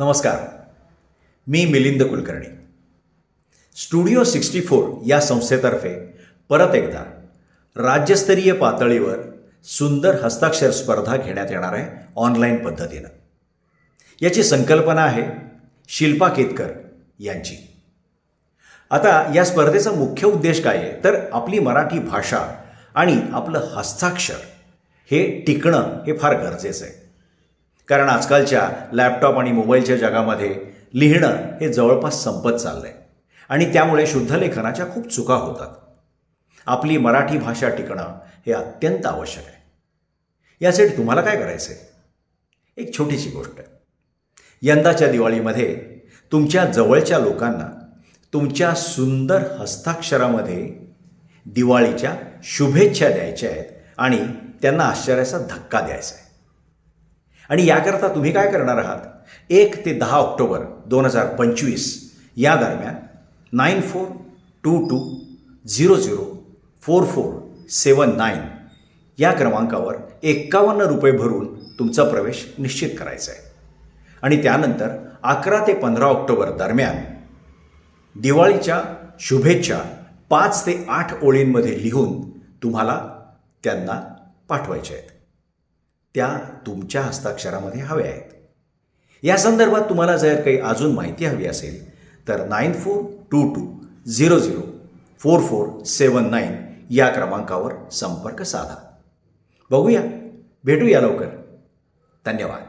नमस्कार, मी मिलिंद कुलकर्णी. स्टुडिओ 64 या संस्थेतर्फे परत एकदा राज्यस्तरीय पातळीवर सुंदर हस्ताक्षर स्पर्धा घेण्यात येणार आहे ऑनलाईन पद्धतीनं. याची संकल्पना आहे शिल्पा केतकर यांची. आता या स्पर्धेचा मुख्य उद्देश काय आहे तर आपली मराठी भाषा आणि आपलं हस्ताक्षर हे टिकणं हे फार गरजेचं आहे. कारण आजकालच्या लॅपटॉप आणि मोबाईलच्या जगामध्ये लिहिणं हे जवळपास संपत चाललं आहे आणि त्यामुळे शुद्धलेखनाच्या खूप चुका होतात. आपली मराठी भाषा टिकणं हे अत्यंत आवश्यक आहे. यासाठी तुम्हाला काय करायचं आहे? एक छोटीशी गोष्ट आहे. यंदाच्या दिवाळीमध्ये तुमच्या जवळच्या लोकांना तुमच्या सुंदर हस्ताक्षरामध्ये दिवाळीच्या शुभेच्छा द्यायच्या आहेत आणि त्यांना आश्चर्याचा धक्का द्यायचा आहे. आणि याकरता तुम्ही काय करणार आहात? 1 ते 10 ऑक्टोबर 2025 या दरम्यान 9422004479 या क्रमांकावर 51 रुपये भरून तुमचा प्रवेश निश्चित करायचा आहे. आणि त्यानंतर 11 ते 15 ऑक्टोबर दरम्यान दिवाळीच्या शुभेच्छा 5 ते 8 ओळींमध्ये लिहून तुम्हाला त्यांना पाठवायच्या आहेत. त्या तुमच्या हस्ताक्षरामध्ये हव्या आहेत. या संदर्भात तुम्हाला जर काही अजून माहिती हवी असेल तर 9422004479 या क्रमांकावर संपर्क साधा. बघूया, भेटूया लवकर. धन्यवाद.